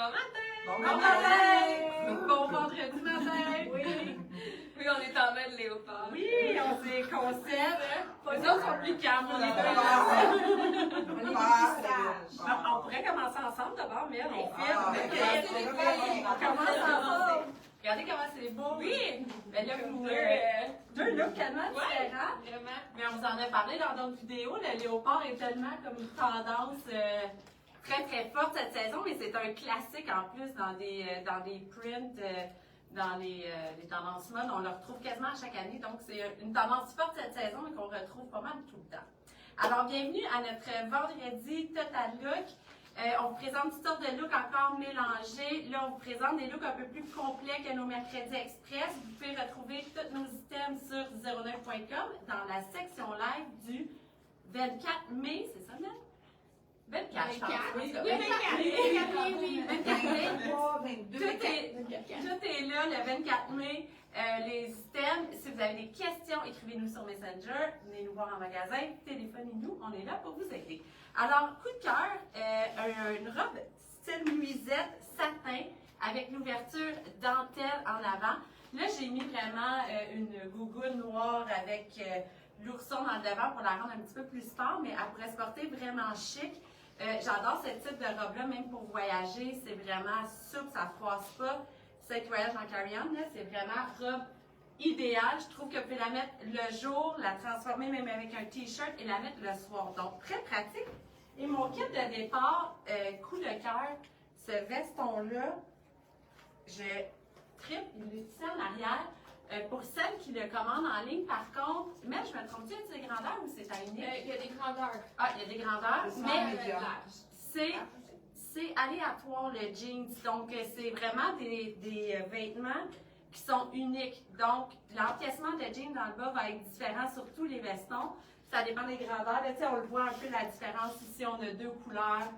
Bon matin! matin! Bon vendredi matin! Oui! Oui, on est en mode léopard. Oui, on s'est concept. Les autres sont plus calmes, on est On pourrait commencer ensemble d'abord, mais on filme. On commence ensemble. Regardez comment c'est beau! Oui! Ben là, vous deux looks tellement différents. Vraiment. Mais on vous en a parlé dans d'autres vidéos. Le léopard est tellement comme une tendance très très forte cette saison, mais c'est un classique en plus dans des prints, dans les tendances mode. On le retrouve quasiment à chaque année, donc c'est une tendance forte cette saison et qu'on retrouve pas mal tout le temps. Alors, bienvenue à notre vendredi Total Look. On vous présente toutes sortes de looks encore mélangés. Là, on vous présente des looks un peu plus complets que nos mercredis express. Vous pouvez retrouver tous nos items sur 09.com dans la section live du 24 mai, c'est ça, Nel? 24, je pense. Oui, 24 mai. Tout est là le 24 mai. Les items, si vous avez des questions, écrivez-nous sur Messenger, venez nous voir en magasin, téléphonez-nous, on est là pour vous aider. Alors, coup de cœur, une robe style nuisette satin avec l'ouverture dentelle en avant. Là, j'ai mis vraiment une gougoune noire avec l'ourson dans le devant pour la rendre un petit peu plus sport, mais elle pourrait se porter vraiment chic. J'adore ce type de robe-là, même pour voyager. C'est vraiment souple, ça ne froisse pas. Celle qui voyage en carry-on, c'est vraiment robe idéale. Je trouve que vous pouvez la mettre le jour, la transformer même avec un t-shirt et la mettre le soir. Donc, très pratique. Et mon kit de départ, coup de cœur, ce veston-là, je tripe, il est ici en arrière. Pour celles qui le commandent en ligne, par contre, mais je me trompe-tu, il y a des grandeurs ou c'est à unique? Il y a des grandeurs. Ah, il y a des grandeurs, mais c'est aléatoire le jeans. Donc, c'est vraiment des vêtements qui sont uniques. Donc, l'encaissement de jeans dans le bas va être différent, surtout les vestons. Ça dépend des grandeurs. Là, on le voit un peu la différence ici. On a deux couleurs.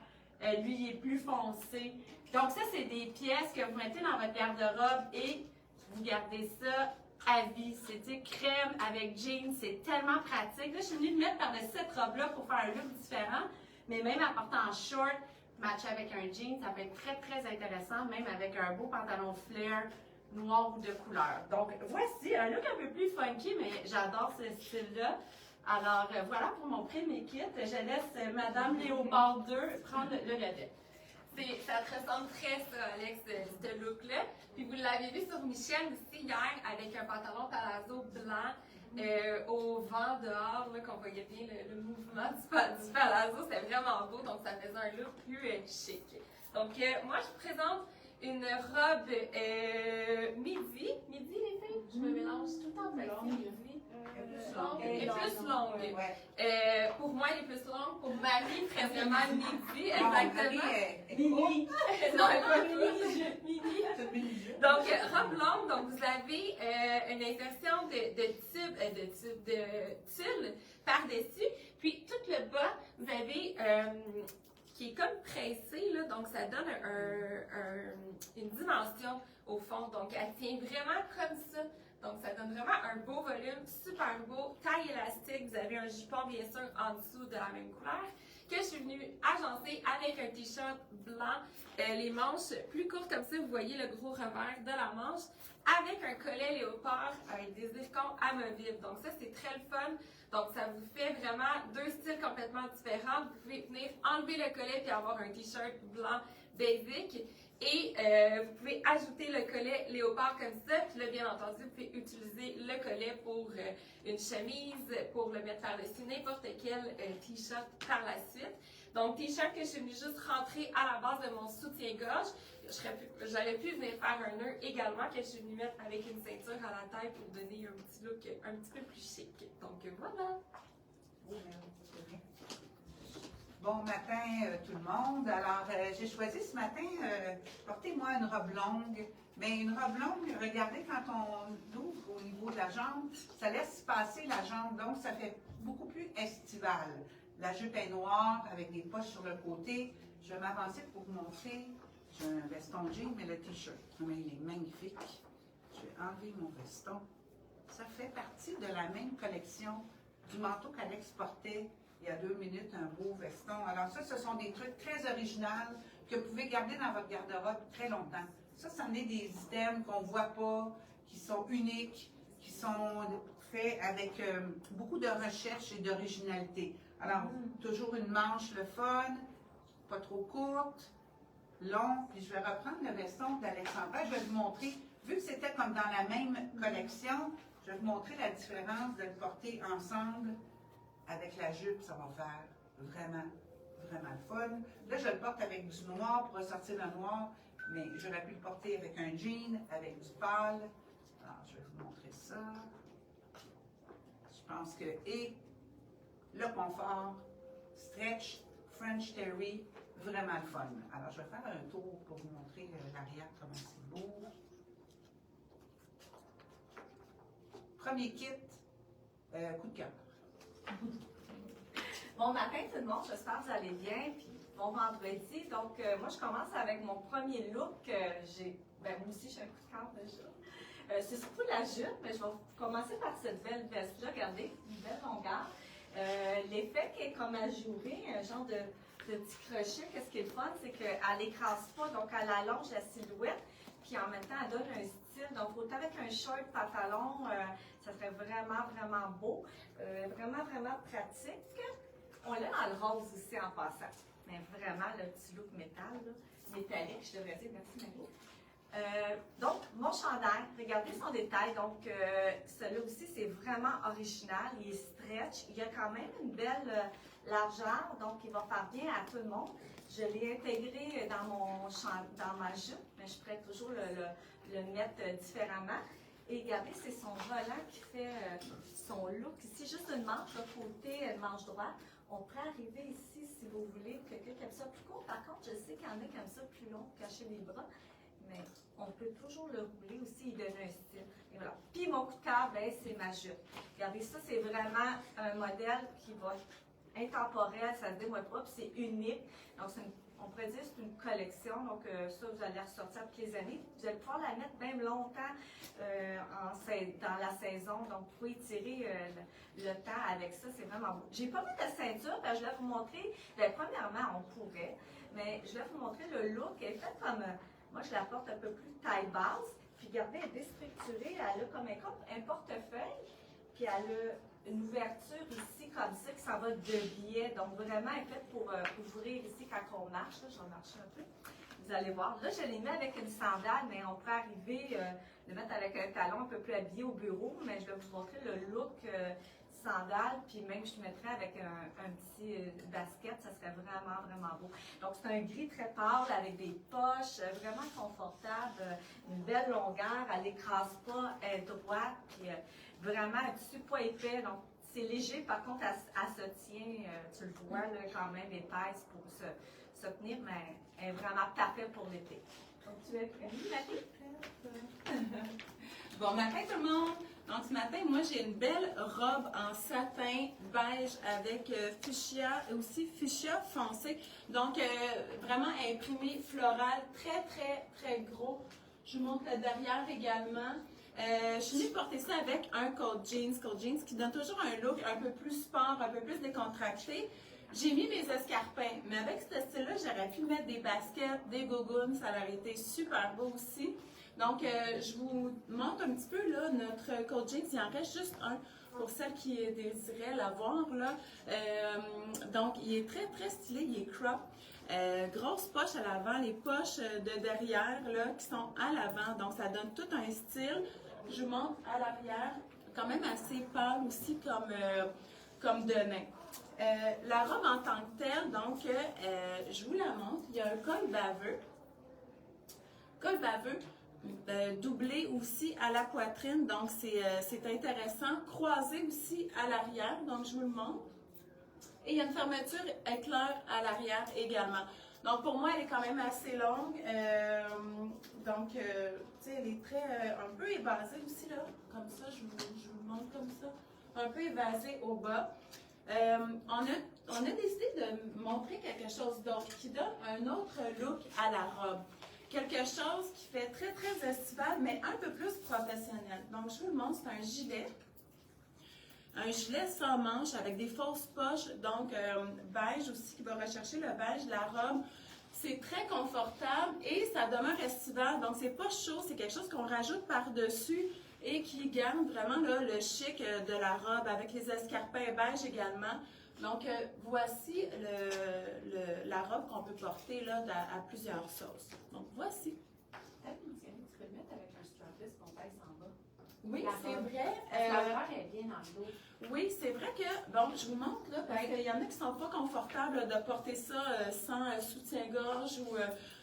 Lui, il est plus foncé. Donc, ça, c'est des pièces que vous mettez dans votre garde-robe et vous gardez ça à vie. C'est crème avec jeans. C'est tellement pratique. Là, je suis venue me mettre par-dessus cette robe-là pour faire un look différent. Mais même en portant en short, matché avec un jean, ça peut être très, très intéressant, même avec un beau pantalon flare noir ou de couleur. Donc, voici un look un peu plus funky, mais j'adore ce style-là. Alors, voilà pour mon premier kit. Je laisse Madame Léopard 2 prendre le relais. Ça te ressemble très, ça, Alex, ce look-là. Puis vous l'avez vu sur Michel aussi hier avec un pantalon palazzo blanc. Au vent dehors, qu'on voyait bien le mouvement du palazzo, c'était vraiment beau, donc ça faisait un look plus chic. Donc, moi, je vous présente une robe midi, les filles? Je me mélange tout le temps avec midi. Elle est plus longue. Pour moi, elle est plus longue. Pour Marie, très vraiment midi, exactement. Mini. Non, elle est pas mini. Donc, robe longue, donc vous avez une insertion de tulle par-dessus. Puis, tout le bas, vous avez qui est comme pressé, là, donc ça donne une dimension au fond. Donc, elle tient vraiment comme ça. Donc, ça donne vraiment un beau volume, super beau, taille élastique. Vous avez un jupon, bien sûr, en dessous de la même couleur, que je suis venue agencer avec un t-shirt blanc. Les manches plus courtes comme ça, vous voyez le gros revers de la manche, avec un collet léopard avec des zircons amovibles. Donc, ça, c'est très le fun. Donc, ça vous fait vraiment deux styles complètement différents. Vous pouvez venir enlever le collet puis avoir un t-shirt blanc basic. Et vous pouvez ajouter le collet léopard comme ça. Puis là, bien entendu, vous pouvez utiliser le collet pour une chemise, pour le mettre par-dessus n'importe quel t-shirt par la suite. Donc, t-shirt que je suis venue juste rentrer à la base de mon soutien-gorge. J'aurais pu venir faire un nœud également que je suis venue mettre avec une ceinture à la tête pour donner un petit look un petit peu plus chic. Donc, voilà. Bon matin tout le monde. Alors, j'ai choisi ce matin, portez-moi une robe longue. Mais une robe longue, regardez, quand on ouvre au niveau de la jambe, ça laisse passer la jambe, donc ça fait beaucoup plus estival. La jupe est noire avec des poches sur le côté. Je vais m'avancer pour vous montrer. J'ai un veston jean, mais le t-shirt, mais il est magnifique. Je vais enlever mon veston. Ça fait partie de la même collection du manteau qu'Alex portait il y a 2 minutes, un beau veston. Alors ça, ce sont des trucs très originaux que vous pouvez garder dans votre garde-robe très longtemps. Ça, c'en est des items qu'on ne voit pas, qui sont uniques, qui sont faits avec beaucoup de recherche et d'originalité. Alors, toujours une manche le fun, pas trop courte, long, puis je vais reprendre le veston d'Alexandra. Je vais vous montrer, vu que c'était comme dans la même collection, je vais vous montrer la différence de le porter ensemble avec la jupe. Ça va faire vraiment, vraiment le fun. Là, je le porte avec du noir pour ressortir le noir, mais j'aurais pu le porter avec un jean, avec du pâle. Alors, je vais vous montrer ça. Je pense que, et le confort, stretch, French terry, vraiment le fun. Alors, je vais faire un tour pour vous montrer l'arrière, comment c'est beau. Premier kit, coup de cœur. Bon matin tout le monde, j'espère que vous allez bien, puis bon vendredi. Donc, moi je commence avec mon premier look. Moi aussi j'ai un coup de cœur déjà. C'est surtout la jupe, mais je vais commencer par cette belle veste-là. Regardez, une belle longueur. L'effet qui est comme ajouré, un genre de petit crochet. Qu'est-ce qui est le fun, c'est qu'elle n'écrase pas, donc elle allonge la silhouette, puis en même temps elle donne un style. Donc autant avec un short, pantalon, ça serait vraiment, vraiment beau. Vraiment, vraiment pratique. On l'a dans le rose aussi en passant. Mais vraiment, le petit look métal, là, métallique, je devrais dire. Merci, Marie. Donc, mon chandail, regardez son détail. Donc, celui-là aussi, c'est vraiment original. Il est stretch. Il y a quand même une belle largeur, donc il va faire bien à tout le monde. Je l'ai intégré dans ma jupe, mais je pourrais toujours le mettre différemment. Et regardez, c'est son volant qui fait son look. Ici, juste une manche, le côté, une manche droite. On pourrait arriver ici, si vous voulez, quelqu'un qui aime ça plus court. Par contre, je sais qu'il y en a qui aiment ça plus long, cacher les bras. Mais on peut toujours le rouler aussi, il donne un style. Et voilà. Puis mon coup de cœur, c'est ma jupe. Regardez, ça, c'est vraiment un modèle qui va être intemporel, ça se dévoile pas, puis c'est unique. Donc, on pourrait dire que c'est une collection, donc ça, vous allez ressortir toutes les années. Vous allez pouvoir la mettre même longtemps dans la saison, donc vous pouvez tirer le temps avec ça, c'est vraiment beau. J'ai pas mis de ceinture, je vais vous montrer, premièrement, on pourrait, mais je vais vous montrer le look, elle est faite comme, moi je la porte un peu plus taille basse, puis regardez, elle est déstructurée, elle a comme un portefeuille, puis elle a une ouverture ici comme ça qui s'en va de biais. Donc vraiment, elle est faite pour ouvrir ici quand on marche. Là, je vais marcher un peu. Vous allez voir. Là, je l'ai mis avec une sandale, mais on peut arriver le mettre avec un talon un peu plus habillé au bureau. Mais je vais vous montrer le look sandale, puis même je mettrais avec un petit basket, ça serait vraiment, vraiment beau. Donc c'est un gris très pâle avec des poches, vraiment confortable, une belle longueur, elle n'écrase pas, elle est droite, puis vraiment un tissu pas épais, donc c'est léger, par contre elle se tient, tu le vois là, quand même épaisse pour se tenir, mais elle est vraiment parfaite pour l'été. Donc tu es prête? Oui, Marie? Bon matin tout le monde! Donc ce matin, moi j'ai une belle robe en satin beige avec fuchsia et aussi fuchsia foncé. Donc vraiment imprimé floral, très très très gros. Je vous montre le derrière également. Je suis venue porter ça avec un cold jeans qui donne toujours un look un peu plus sport, un peu plus décontracté. J'ai mis mes escarpins, mais avec ce style-là, j'aurais pu mettre des baskets, des gougounes, ça aurait été super beau aussi. Donc, je vous montre un petit peu là, notre cold jeans, il en reste juste un pour celles qui désiraient l'avoir. Donc, il est très très stylé, il est crop. Grosse poche à l'avant, les poches de derrière là, qui sont à l'avant, donc ça donne tout un style. Je vous montre à l'arrière, quand même assez pâle aussi comme de nain. La robe en tant que telle, donc je vous la montre, il y a un col baveux. Col baveux doublé aussi à la poitrine, donc c'est intéressant. Croisé aussi à l'arrière, donc je vous le montre. Et il y a une fermeture éclair à l'arrière également. Donc pour moi, elle est quand même assez longue. Tu sais, elle est très, un peu évasée aussi là, comme ça, je vous montre comme ça. Un peu évasée au bas. On a décidé de montrer quelque chose d'autre qui donne un autre look à la robe. Quelque chose qui fait très, très estival, mais un peu plus professionnel. Donc, je vous le montre, c'est un gilet. Un gilet sans manches avec des fausses poches, donc beige aussi, qui va rechercher le beige. La robe c'est très confortable et ça demeure estivant. Donc, c'est pas chaud, c'est quelque chose qu'on rajoute par-dessus et qui garde vraiment là, le chic de la robe avec les escarpins beige également. Donc, voici la robe qu'on peut porter là, à plusieurs sauces. Donc, voici. Peut-être mentionner, tu peux le mettre avec un strapless qu'on baisse en bas. Oui, La c'est robe. vrai. Parce que la robe est bien dans le dos. Oui, c'est vrai que, bon, je vous montre là, parce qu'il y en a qui sont pas confortables là, de porter ça sans soutien-gorge ou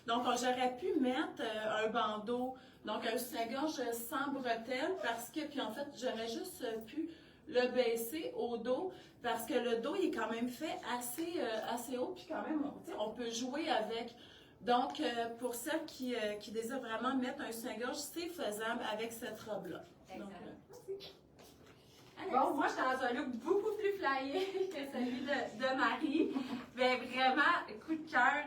donc j'aurais pu mettre un bandeau, donc un soutien-gorge sans bretelles parce que, puis en fait, j'aurais juste pu le baisser au dos parce que le dos il est quand même fait assez haut puis quand même, on peut jouer avec. Donc, pour celles qui désirent vraiment mettre un soutien-gorge, c'est faisable avec cette robe-là. Donc, Bon, moi, je suis dans un look beaucoup plus flyé que celui de Marie. Mais vraiment, coup de cœur.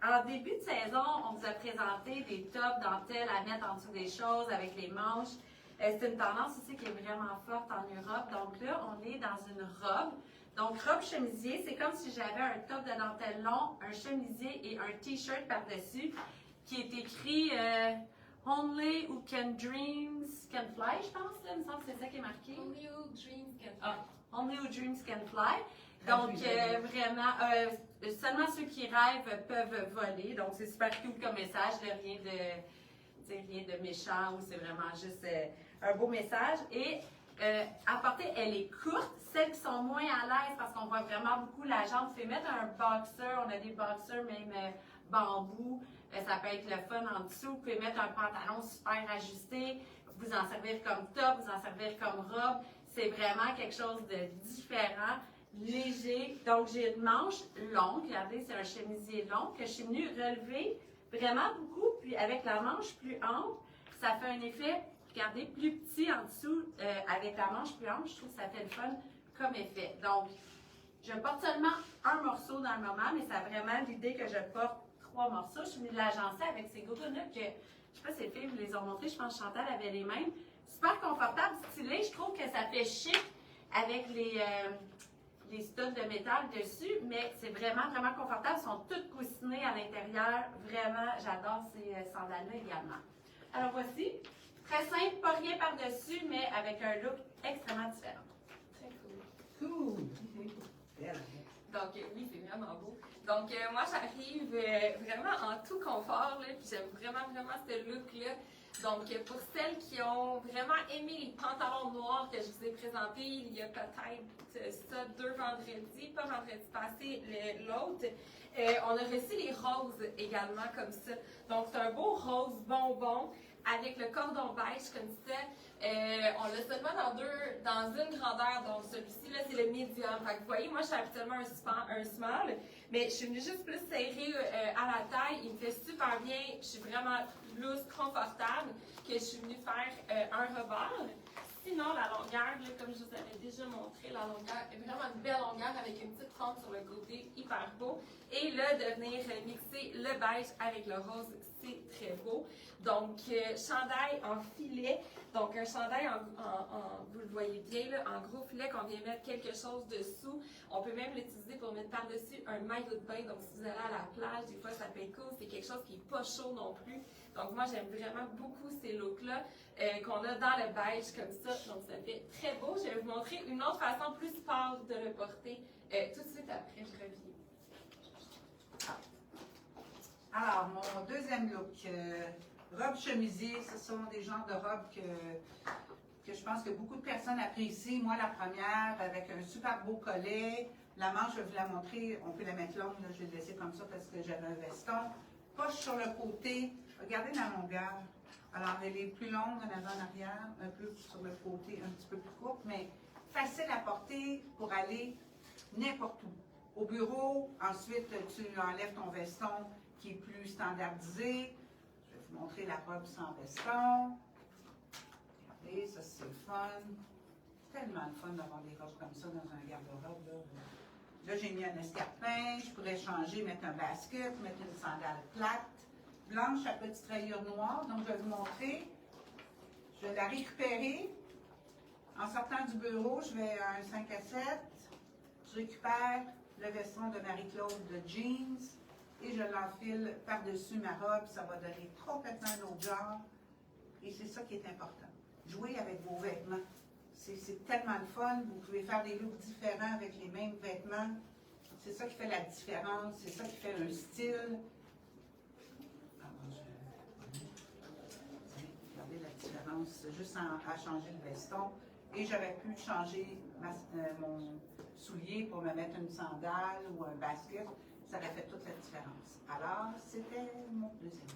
En début de saison, on vous a présenté des tops dentelles à mettre en dessous des choses avec les manches. C'est une tendance aussi qui est vraiment forte en Europe. Donc là, on est dans une robe. Donc, robe chemisier, c'est comme si j'avais un top de dentelle long, un chemisier et un t-shirt par-dessus qui est écrit Only who can dreams can fly, je pense. Là, il me semble que c'est ça qui est marqué. Only who dreams can fly. Ah, Only who dreams can fly. Donc, vraiment, seulement ceux qui rêvent peuvent voler. Donc, c'est super cool comme message. Là, rien de méchant ou c'est vraiment juste un beau message. Et à porter, elle est courte. Celles qui sont moins à l'aise parce qu'on voit vraiment beaucoup la jambe, fait mettre un boxer. On a des boxers même bambou. Ça peut être le fun en dessous. Vous pouvez mettre un pantalon super ajusté. Vous en servir comme top, vous en servir comme robe. C'est vraiment quelque chose de différent, léger. Donc, j'ai une manche longue. Regardez, c'est un chemisier long que je suis venue relever vraiment beaucoup. Puis, avec la manche plus ample, ça fait un effet, regardez, plus petit en dessous avec la manche plus ample. Je trouve que ça fait le fun comme effet. Donc, je porte seulement un morceau dans le moment, mais ça a vraiment l'idée que je porte 3 morceaux. Je suis venue de l'agencer avec ces gogonuts que, je sais pas si les filles vous les ont montrés, je pense que Chantal avait les mêmes. Super confortable, stylé. Je trouve que ça fait chic avec les studs de métal dessus, mais c'est vraiment, vraiment confortable. Ils sont toutes coussinées à l'intérieur. Vraiment, j'adore ces sandales-là également. Alors voici, très simple, pas rien par-dessus, mais avec un look extrêmement différent. Très cool. Cool. Donc, oui, c'est vraiment beau. Donc, moi, j'arrive vraiment en tout confort, là, puis j'aime vraiment, vraiment ce look-là. Donc, pour celles qui ont vraiment aimé les pantalons noirs que je vous ai présentés, il y a peut-être ça 2 vendredis, pas vendredi passé, l'autre. On a reçu les roses également comme ça. Donc, c'est un beau rose bonbon avec le cordon beige comme ça. On l'a seulement dans une grandeur, donc celui-ci là c'est le medium. Fait que vous voyez, moi je suis habituellement un small, mais je suis venue juste plus serrée à la taille. Il me fait super bien, je suis vraiment plus confortable que je suis venue faire un rebord. Sinon, la longueur, là, comme je vous avais déjà montré, la longueur est vraiment une belle longueur avec une petite fente sur le côté, hyper beau. Et là, de venir mixer le beige avec le rose, c'est très beau. Donc, chandail en filet. Donc, un chandail vous le voyez bien, là, en gros filet qu'on vient mettre quelque chose dessous. On peut même l'utiliser pour mettre par-dessus un maillot de bain. Donc, si vous allez à la plage, des fois, ça peut être cool. C'est quelque chose qui n'est pas chaud non plus. Donc, moi, j'aime vraiment beaucoup ces looks-là qu'on a dans le beige comme ça. Donc, ça fait très beau. Je vais vous montrer une autre façon plus sport de le porter tout de suite après. Je reviens. Alors, mon deuxième look, robe chemisier, ce sont des genres de robes que je pense que beaucoup de personnes apprécient. Moi, la première, avec un super beau collet. La manche, je vais vous la montrer. On peut la mettre longue, là, je vais le laisser comme ça parce que j'avais un veston. Poche sur le côté. Regardez la longueur. Alors, elle est plus longue en avant, en arrière, un peu sur le côté, un petit peu plus courte, mais facile à porter pour aller n'importe où. Au bureau, ensuite, tu enlèves ton veston qui est plus standardisé. Je vais vous montrer la robe sans veston. Regardez, ça c'est le fun. C'est tellement le fun d'avoir des robes comme ça dans un garde-robe. Là, j'ai mis un escarpin. Je pourrais changer, mettre un basket, mettre une sandale plate, blanche à petite rayure noire. Donc, je vais vous montrer. Je vais la récupérer. En sortant du bureau, je vais à un 5 à 7. Je récupère le veston de Marie-Claude de jeans et je l'enfile par-dessus ma robe, ça va donner complètement un autre genre. Et c'est ça qui est important. Jouer avec vos vêtements. C'est tellement le fun. Vous pouvez faire des looks différents avec les mêmes vêtements. C'est ça qui fait la différence. C'est ça qui fait un style. Regardez la différence juste à changer le veston. Et j'aurais pu changer mon soulier pour me mettre une sandale ou un basket. Ça aurait fait toute la différence. Alors, c'était mon deuxième.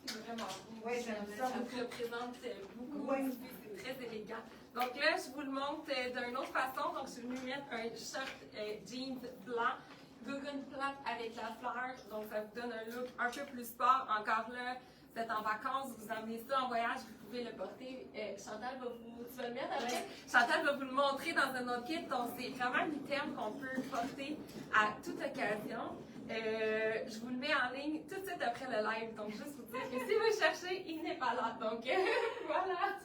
C'est vraiment beau. Oui, j'aime ça. Ça vous représente beaucoup. Oui. C'est très élégant. Donc là, je vous le montre d'une autre façon. Donc, je suis venue mettre un short jeans blanc, Guggenplatt avec la fleur. Donc, ça vous donne un look un peu plus sport. Encore là, vous êtes en vacances, vous emmenez ça en voyage, vous pouvez le porter. Chantal va tu vas le mettre après? Chantal va vous le montrer dans un autre kit. Donc, c'est vraiment un item qu'on peut porter à toute occasion. Je vous le mets en ligne tout de suite après le live. Donc, juste vous dire que si vous cherchez, il n'est pas là. Donc, voilà.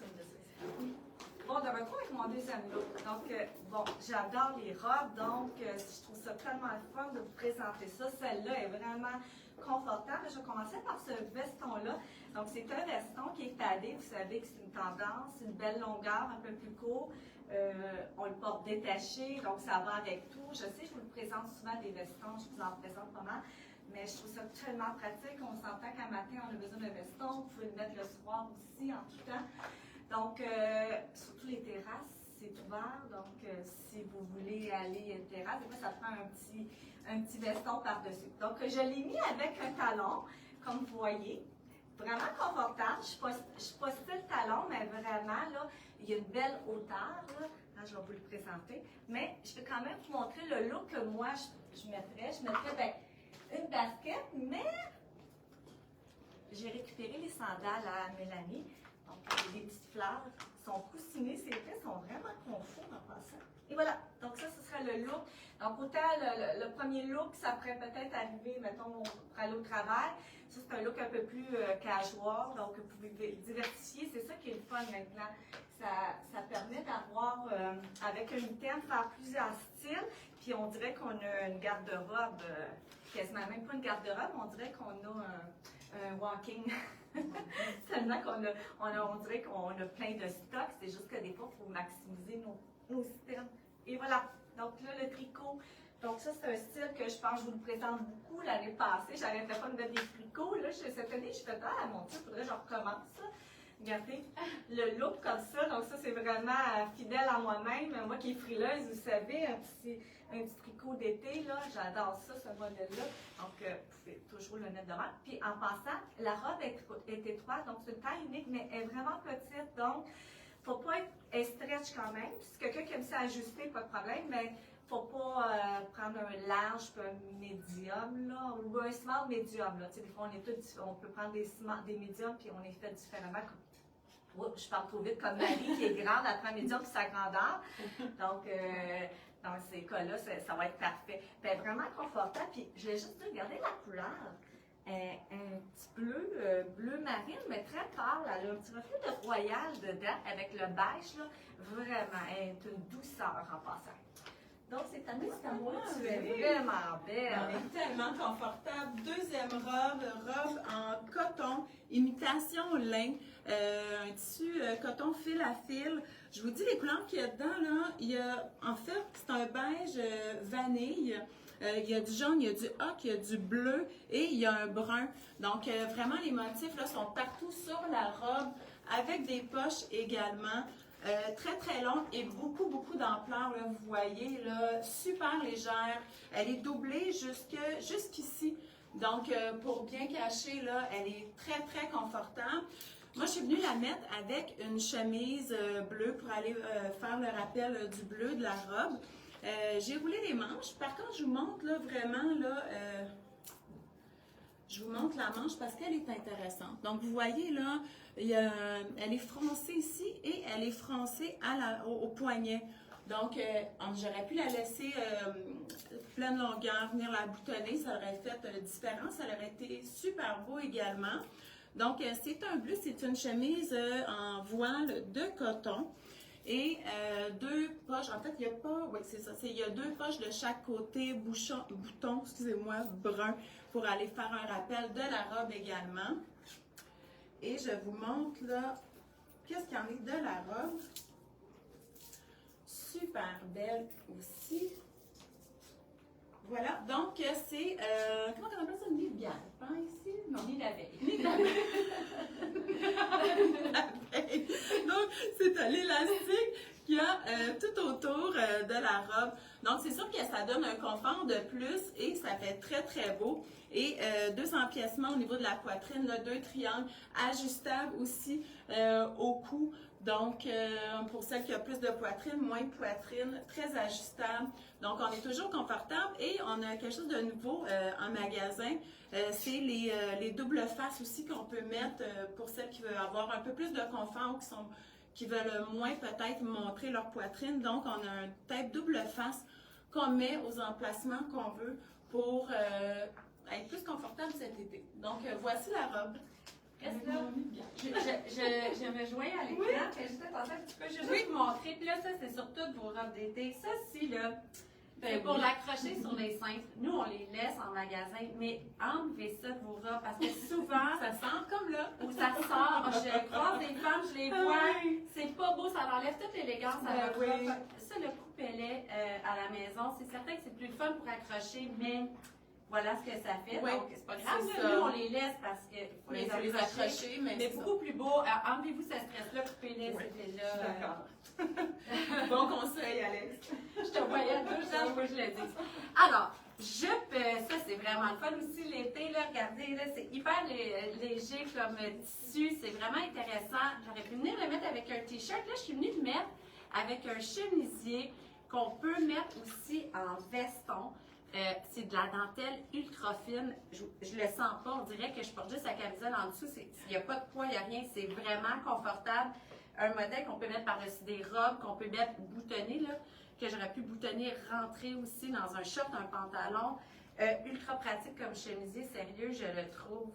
Bon, de retour avec mon deuxième look. Donc, bon, j'adore les robes, donc je trouve ça tellement fun de vous présenter ça. Celle-là est vraiment confortable. Je vais commencer par ce veston-là. Donc, c'est un veston qui est padé. Vous savez que c'est une tendance, une belle longueur, un peu plus court. On le porte détaché, donc ça va avec tout. Je sais, je vous le présente souvent des vestons, je vous en présente pas mal, mais je trouve ça tellement pratique. On s'entend qu'un matin, on a besoin d'un veston. Vous pouvez le mettre le soir aussi, en tout temps. Donc, surtout les terrasses, c'est ouvert. Donc, si vous voulez aller à une terrasse, des fois, ça prend un petit veston par-dessus. Donc, je l'ai mis avec un talon, comme vous voyez. Vraiment confortable. Je suis pas style talon, mais vraiment, là, il y a une belle hauteur. Là. Je vais vous le présenter. Mais je vais quand même vous montrer le look que moi, je mettrais. Je mettrais une basket, mais j'ai récupéré les sandales à Mélanie. Donc, il y a des petites fleurs. Ils sont coussinés, ces pieds sont vraiment confortables en passant. Et voilà. Donc, ça, ce serait le look. Donc, autant le premier look, ça pourrait peut-être arriver, mettons, pour aller au travail. Ça, c'est un look un peu plus casual. Donc, vous pouvez diversifier. C'est ça qui est le fun maintenant. Ça permet d'avoir, avec un item, faire plusieurs styles. Puis, on dirait qu'on a une garde-robe, quasiment même pas une garde-robe, on dirait qu'on a un walking. Tellement on dirait qu'on a plein de stocks, c'est juste que des fois, il faut maximiser nos systèmes. Et voilà. Donc là, le tricot. Donc ça, c'est un style que je pense, je vous le présente beaucoup l'année passée. J'arrêtais pas de mettre des tricots. Là, cette année, je fais mon Dieu, il faudrait que je recommence ça. Regardez, le look comme ça. Donc ça, c'est vraiment fidèle à moi-même. Moi qui est frileuse, vous savez, un petit tricot d'été, là, j'adore ça, ce modèle-là. Donc, vous pouvez toujours le mettre devant. Puis, en passant, la robe est étroite, donc c'est une taille unique, mais elle est vraiment petite. Donc, il ne faut pas être stretch quand même. Si quelqu'un qui aime ça ajuster, pas de problème, mais il ne faut pas prendre un large, puis un médium, là, ou un small médium. Là. Des fois, on peut prendre des médiums, puis on est fait différemment. Oups, je parle trop vite comme Marie, qui est grande, elle prend médium puis sa grandeur. Donc, dans ces cas-là, ça va être parfait. Bien, vraiment confortable. Puis, je vais juste regarder la couleur. Un petit bleu marine, mais très pâle. Elle a un petit reflet de royal dedans, avec le beige, là. Vraiment, elle est une douceur en passant. Donc, c'est à moi. Tu es vraiment belle. On est tellement confortable. Deuxième robe en coton, imitation lin, un tissu coton fil à fil. Je vous dis les couleurs qu'il y a dedans, là. En fait, c'est un beige vanille. Il y a du jaune, il y a du ocre, il y a du bleu et il y a un brun. Donc, vraiment, les motifs là, sont partout sur la robe, avec des poches également. Très, très longue et beaucoup d'ampleur, là, vous voyez, là, super légère. Elle est doublée jusqu'ici. Donc, pour bien cacher, là, elle est très, très confortable. Moi, je suis venue la mettre avec une chemise bleue pour aller faire le rappel du bleu de la robe. J'ai roulé les manches. Par contre, je vous montre, là, vraiment, là... je vous montre la manche parce qu'elle est intéressante. Donc, vous voyez là, elle est froncée ici et elle est froncée au poignet. Donc, j'aurais pu la laisser pleine longueur, venir la boutonner, ça aurait fait différence, ça aurait été super beau également. Donc, c'est un bleu, c'est une chemise en voile de coton. et 2 poches. En fait, il n'y a pas, oui, c'est ça, il y a 2 poches de chaque côté, bouton, excusez-moi, brun, pour aller faire un rappel de la robe également. Et je vous montre là, qu'est-ce qu'il y en est de la robe. Super belle aussi. Voilà, donc c'est, comment on appelle ça, nid de bière, hein, ici? Non, Ni la veille. nid de la veille. Donc, c'est à l'élastique qu'il y a tout autour de la robe. Donc, c'est sûr que ça donne un confort de plus et ça fait très, très beau. Et 2 empiècements au niveau de la poitrine, là, 2 triangles ajustables aussi au cou. Donc, pour celles qui ont plus de poitrine, moins de poitrine, très ajustable. Donc, on est toujours confortable et on a quelque chose de nouveau en magasin. C'est les doubles faces aussi qu'on peut mettre pour celles qui veulent avoir un peu plus de confort ou qui veulent moins peut-être montrer leur poitrine. Donc, on a un tape double face qu'on met aux emplacements qu'on veut pour être plus confortable cet été. Donc, voici la robe. Reste là. Je me joins à l'écran. Juste attendre un petit peu. Je vais juste vous montrer. Puis là, ça, c'est sur toutes vos robes d'été. Ça, ci, là, c'est pour l'accrocher sur les seins. Nous, on les laisse en magasin, mais enlevez ça de vos robes parce que souvent, Ça sent comme là. où ça sort, je croise des femmes, je les vois, c'est pas beau, ça enlève toute l'élégance à leur oui. robe. Ça, le coupelet à la maison, c'est certain que c'est plus le fun pour accrocher, mais voilà ce que ça fait. Oui, Donc, c'est pas grave, c'est là. ça. Nous, on les laisse parce qu'il faut Mais les il faut les accrocher. accrocher, mais Mais c'est beaucoup plus beau. Enlevez-vous ce stress-là, coupez-les, Oui, c'était ça. là. Je suis d'accord. Bon conseil, Alex. Je te voyais 2 ans, moi je le dis. Alors, jupe, ça c'est vraiment le fun aussi l'été, là, regardez, là, c'est hyper léger comme tissu, c'est vraiment intéressant. J'aurais pu venir le mettre avec un t-shirt, là je suis venue le mettre avec un chemisier qu'on peut mettre aussi en veston. C'est de la dentelle ultra fine, je le sens pas, on dirait que je porte juste la camisole en dessous, il n'y a pas de poids, il n'y a rien, c'est vraiment confortable. Un modèle qu'on peut mettre par-dessus des robes, qu'on peut mettre boutonnées, là, que j'aurais pu boutonner, rentrer aussi dans un short, un pantalon. Ultra pratique comme chemisier, sérieux, je le trouve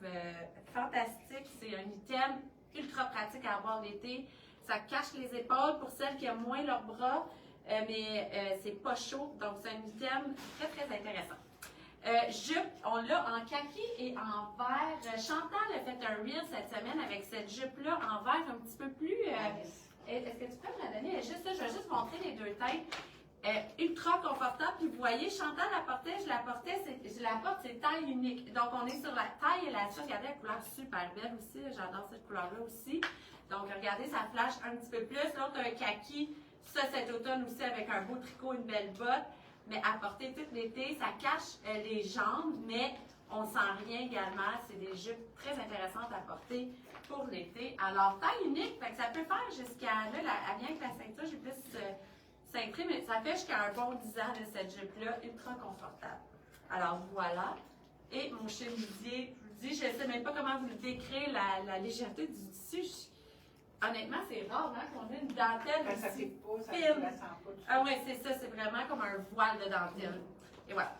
fantastique. C'est un item ultra pratique à avoir l'été. Ça cache les épaules pour celles qui aiment moins leurs bras, mais c'est pas chaud, donc c'est un item très, très intéressant. Jupe, on l'a en kaki et en vert. Chantal a fait un reel cette semaine avec cette jupe-là en vert un petit peu plus. Est-ce que tu peux me la donner? Juste ça, je vais juste montrer les 2 têtes. Ultra confortable. Puis vous voyez, Chantal la portait, je la porte, c'est taille unique. Donc on est sur la taille élastique. Regardez la couleur super belle aussi. J'adore cette couleur-là aussi. Donc regardez, ça flash un petit peu plus. L'autre, un kaki. Ça, cet automne aussi avec un beau tricot, une belle botte. Mais à porter tout l'été, ça cache les jambes, mais on sent rien également. C'est des jupes très intéressantes à porter pour l'été. Alors, taille unique, fait que ça peut faire jusqu'à, là, elle vient avec la ceinture, j'ai plus cintré, mais ça fait jusqu'à un bon 10 ans de cette jupe-là, ultra confortable. Alors, voilà. Et mon chemisier, je vous dis, je ne sais même pas comment vous le décrire, la légèreté du tissu. Honnêtement, c'est rare hein, qu'on ait une dentelle Quand ça aussi pique pas, ça fine. ne la sent pas. Ah oui, c'est ça, c'est vraiment comme un voile de dentelle. Et voilà.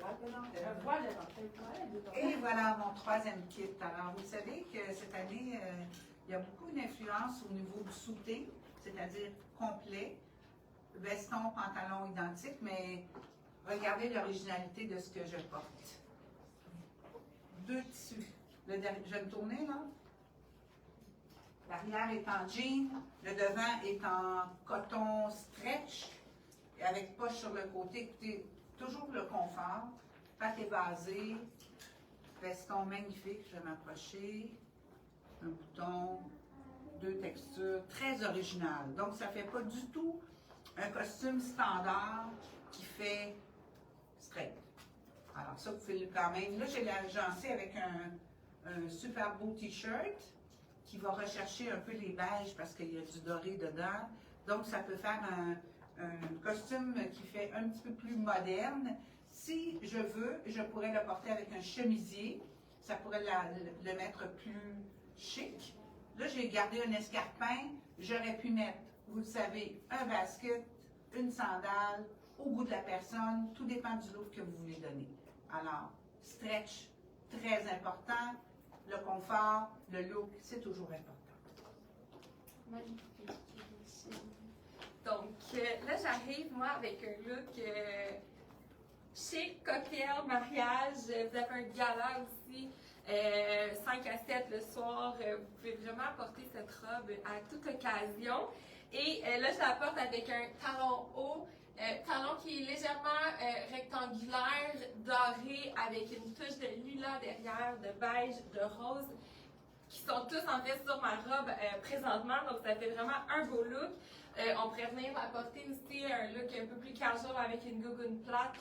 Un voile de dentelle. Et voilà mon 3e kit. Alors, vous savez que cette année, il y a beaucoup d'influence au niveau du souté, c'est-à-dire complet, veston, pantalon identique, mais regardez l'originalité de ce que je porte. 2 tissus. Je vais me tourner là. L'arrière est en jean, le devant est en coton stretch, avec poche sur le côté. Écoutez, toujours le confort. Pâte évasée, veston magnifique, je vais m'approcher. Un bouton, 2 textures, très originales. Donc, ça ne fait pas du tout un costume standard qui fait straight. Alors, ça, vous pouvez quand même. Là, j'ai l'agencé avec un super beau t-shirt qui va rechercher un peu les beiges parce qu'il y a du doré dedans. Donc, ça peut faire un costume qui fait un petit peu plus moderne. Si je veux, je pourrais le porter avec un chemisier. Ça pourrait le mettre plus chic. Là, j'ai gardé un escarpin. J'aurais pu mettre, vous le savez, un basket, une sandale, au goût de la personne. Tout dépend du look que vous voulez donner. Alors, stretch, très important. Le confort, le look, c'est toujours important. Magnifique. Donc là, j'arrive, moi, avec un look chic, cocktail, mariage. Vous avez un gala aussi, 5 à 7 le soir. Vous pouvez vraiment porter cette robe à toute occasion. Et là, je la porte avec un talon haut, talon qui est légèrement rectangulaire, doré, avec une touche de lilas derrière, de beige, de rose, qui sont tous en fait sur ma robe présentement. Donc, ça fait vraiment un beau look. On pourrait venir apporter aussi un look un peu plus casual avec une gougoune plate,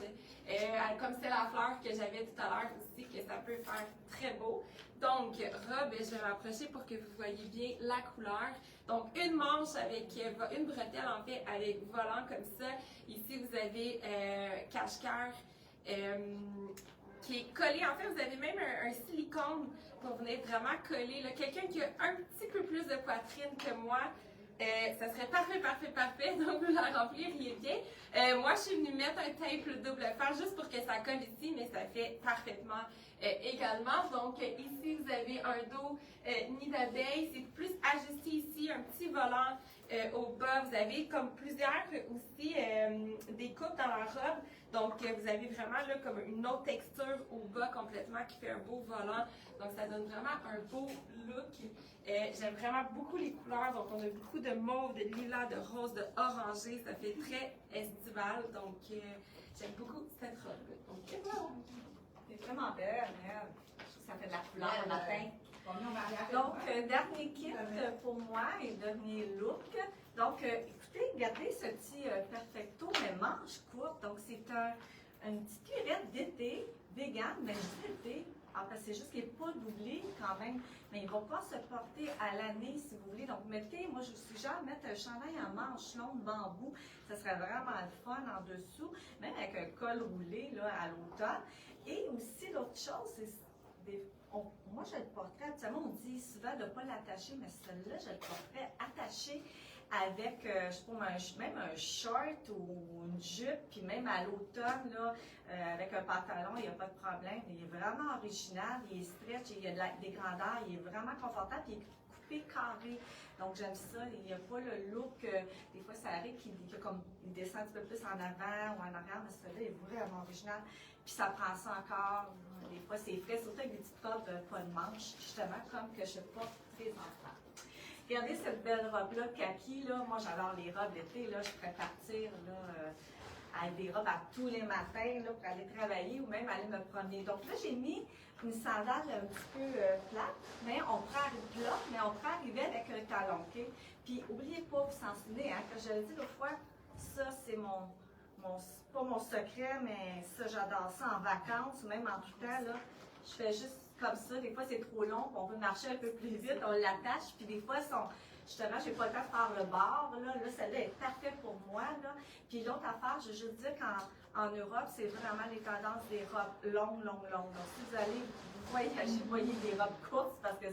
comme c'est la fleur que j'avais tout à l'heure aussi, que ça peut faire très beau. Donc, robe, je vais m'approcher pour que vous voyez bien la couleur. Donc, une manche avec, une bretelle en fait, avec volant comme ça. Ici, vous avez cache-cœur qui est collé. En fait, vous avez même un silicone pour venir vraiment coller. Quelqu'un qui a un petit peu plus de poitrine que moi, ça serait parfait, parfait, parfait. Donc, vous la rempliriez bien. Moi, je suis venue mettre un tape double fer juste pour que ça colle ici, mais ça fait parfaitement également. Donc, ici, vous avez un dos nid d'abeille. C'est plus ajusté ici, un petit volant au bas. Vous avez comme plusieurs aussi des coupes dans la robe. Donc, vous avez vraiment là comme une autre texture au bas complètement qui fait un beau volant. Donc, ça donne vraiment un beau look. J'aime vraiment beaucoup les couleurs. Donc, on a beaucoup de mauve, de lilas, de rose, de orangé. Ça fait très estival. Donc, j'aime beaucoup cette robe. Donc, voilà. C'est vraiment belle, elle. Je trouve que ça fait de la couleur le matin. Donc, Donc, dernier kit pour moi et dernier look. Donc, écoutez, regardez ce petit perfecto, mais manche courte. Donc, c'est une petite cuirette d'été, vegan, mais juste d'été. Ah, parce que c'est juste qu'il n'est pas doublé quand même, mais il va pas se porter à l'année si vous voulez. Donc, mettez, moi je vous suggère mettre un chandail en manche longue bambou. Ça serait vraiment le fun en dessous, même avec un col roulé là, à l'automne. Et aussi, l'autre chose, c'est moi je le porterais, habituellement on dit souvent de ne pas l'attacher, mais celle-là, je le porterais attaché avec, je sais pas, même un short ou une jupe, puis même à l'automne, là, avec un pantalon, il n'y a pas de problème. Il est vraiment original, il est stretch, il y a des grandeurs, il est vraiment confortable, puis il est coupé carré. Donc j'aime ça, il n'y a pas le look, des fois ça arrive qu'il descend un petit peu plus en avant ou en arrière, mais celui-là est vraiment original. Puis ça prend ça encore, des fois c'est frais, surtout avec des petites robes pas de manches, justement, comme que je porte très enfants. Regardez cette belle robe-là, kaki, là. Moi, j'adore les robes d'été, là. Je pourrais partir, là, avec des robes à tous les matins, là, pour aller travailler ou même aller me promener. Donc là, j'ai mis une sandale un petit peu plate, mais on peut arriver avec un talon, OK? Puis, oubliez pas, vous s'en souvenez, hein, que je l'ai dit l'autre fois, ça, c'est pas mon secret, mais ça, j'adore ça en vacances ou même en tout temps, là. Je fais juste comme ça, des fois c'est trop long, puis on veut marcher un peu plus vite, on l'attache, puis des fois, justement, j'ai pas le temps de faire le bord, là, celle-là est parfaite pour moi, là. Puis l'autre affaire, je veux juste dire qu'en Europe, c'est vraiment les tendances des robes longues. Donc, si vous allez voyager, voyez des robes courtes, parce que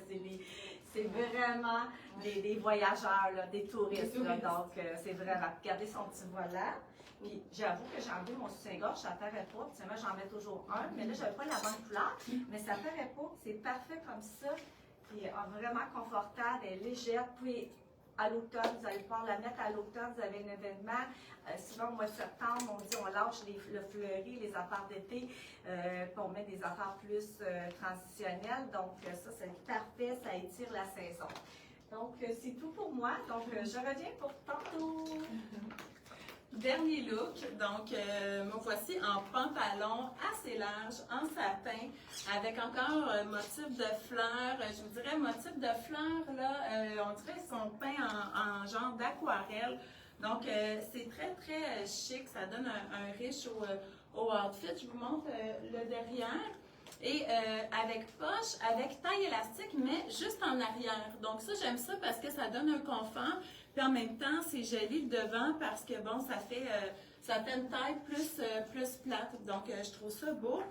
c'est vraiment des voyageurs, là, des touristes, là. Donc, c'est vraiment, regardez son petit volant. Puis j'avoue que j'ai enlevé mon soutien-gorge, ça paraît pas. Puis moi, j'en mets toujours un, mais là, j'avais pas la bonne couleur. Mais ça paraît pas. C'est parfait comme ça. Puis vraiment confortable, elle est légère. Puis à l'automne, vous allez pouvoir la mettre à l'automne, vous avez un événement. Souvent, au mois de septembre, on dit on lâche le fleuri, les affaires d'été, puis on met des affaires plus transitionnelles. Donc ça, c'est parfait, ça étire la saison. Donc c'est tout pour moi. Donc je reviens pour tantôt. Dernier look, donc me voici en pantalon assez large, en satin, avec encore un motif de fleurs. Je vous dirais motif de fleurs, là, on dirait qu'ils sont peints en genre d'aquarelle. Donc c'est très très chic, ça donne un riche au outfit. Je vous montre le derrière. Et avec poche, avec taille élastique, mais juste en arrière. Donc ça, j'aime ça parce que ça donne un confort. Puis en même temps, c'est joli le devant parce que bon, ça fait une taille plus plate. Donc je trouve ça beau.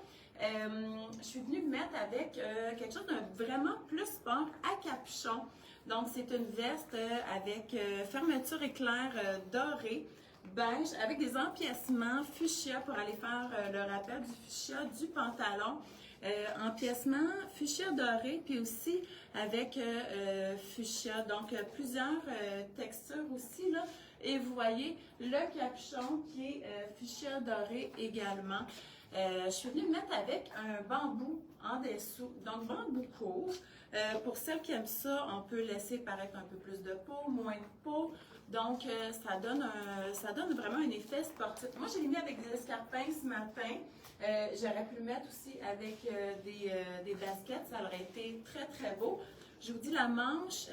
Je suis venue me mettre avec quelque chose d'un vraiment plus sport à capuchon. Donc c'est une veste avec fermeture éclair dorée, beige, avec des empiècements fuchsia pour aller faire le rappel du fuchsia du pantalon. Empiècement fuchsia doré, puis aussi avec fuchsia. Donc, plusieurs textures aussi, là. Et vous voyez le capuchon qui est ficelle dorée également. Je suis venue mettre avec un bambou en dessous, donc bambou court. Pour celles qui aiment ça, on peut laisser paraître un peu plus de peau, moins de peau. Donc, ça donne vraiment un effet sportif. Moi, j'ai mis avec des escarpins ce matin. J'aurais pu le mettre aussi avec des baskets. Ça aurait été très, très beau. Je vous dis, la manche,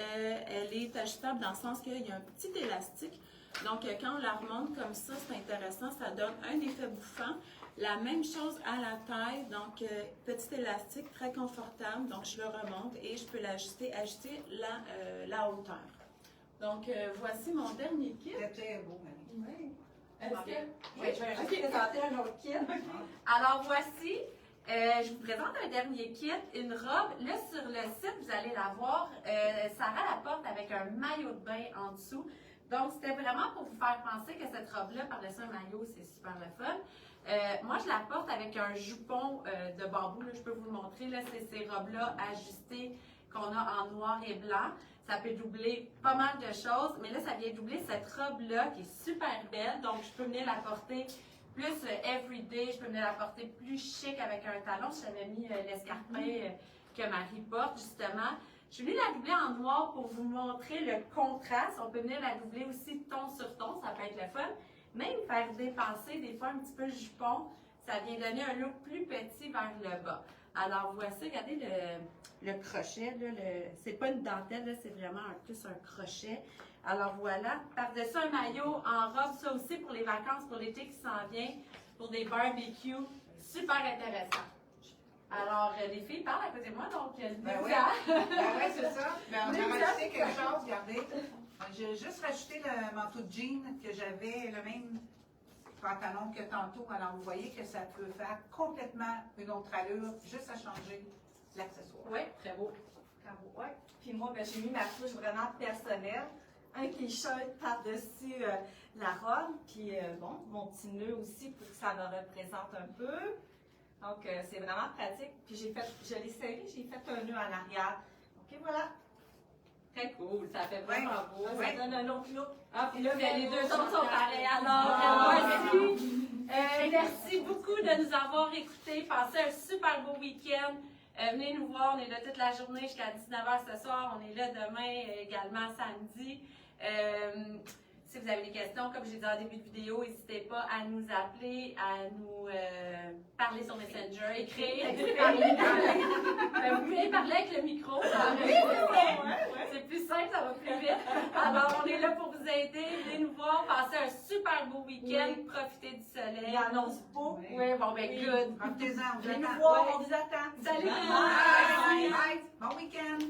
elle est ajustable dans le sens qu'il y a un petit élastique. Donc, quand on la remonte comme ça, c'est intéressant. Ça donne un effet bouffant. La même chose à la taille, donc petit élastique, très confortable. Donc, je le remonte et je peux ajuster la hauteur. Donc, voici mon dernier kit. C'était très beau, Marie. Oui. Oui, je vais juste présenter un autre kit. Alors voici, je vous présente un dernier kit, une robe. Là, sur le site, vous allez la voir, Sarah la porte avec un maillot de bain en dessous. Donc, c'était vraiment pour vous faire penser que cette robe-là, par-dessus un maillot, c'est super le fun. Moi, je la porte avec un jupon de bambou. Là, je peux vous le montrer. Là, c'est ces robes-là ajustées qu'on a en noir et blanc. Ça peut doubler pas mal de choses, mais là, ça vient doubler cette robe-là qui est super belle. Donc, je peux venir la porter plus everyday. Je peux venir la porter plus chic avec un talon. J'avais mis l'escarpin que Marie porte, justement. Je suis venue la doubler en noir pour vous montrer le contraste. On peut venir la doubler aussi ton sur ton. Ça peut être le fun. Même faire dépasser des fois un petit peu le jupon, ça vient donner un look plus petit vers le bas. Alors voici, regardez le crochet, c'est pas une dentelle, là, c'est vraiment plus un crochet. Alors voilà, par-dessus un maillot en robe, ça aussi pour les vacances, pour l'été qui s'en vient, pour des barbecues, super intéressant. Alors les filles parlent à côté de moi, donc Ben oui, c'est ça. Ben, on a rajouté quelque chose, regardez. J'ai juste rajouté le manteau de jean que j'avais, le même pantalon que tantôt. Alors, vous voyez que ça peut faire complètement une autre allure, juste à changer l'accessoire. Oui, très beau. Bravo, ouais. Puis moi, ben, j'ai mis ma touche vraiment personnelle. Un t-shirt par-dessus la robe. Puis bon, mon petit nœud aussi pour que ça me représente un peu. Donc, c'est vraiment pratique. Puis je l'ai serré, j'ai fait un nœud en arrière. Donc, voilà. Très cool, ça fait vraiment beau. Ça donne un autre look. Ah, puis là, ben, les deux autres sont pareils. Alors, voici. Merci beaucoup de nous avoir écoutés. Passez un super beau week-end. Venez nous voir, on est là toute la journée jusqu'à 19h ce soir. On est là demain également samedi. Si vous avez des questions, comme j'ai dit en début de vidéo, n'hésitez pas à nous appeler, à nous parler sur Messenger, écrire. Vous pouvez parler avec le micro. C'est plus simple, ça va plus vite. Alors, on est là pour vous aider. Venez nous voir, passez un super beau week-end, profitez du soleil. Il annonce beau. Oui, bon, ben, good. Profitez-en, on vous Venez nous attend. voir, on vous attend. Salut! Bye! Bye! Bon week-end!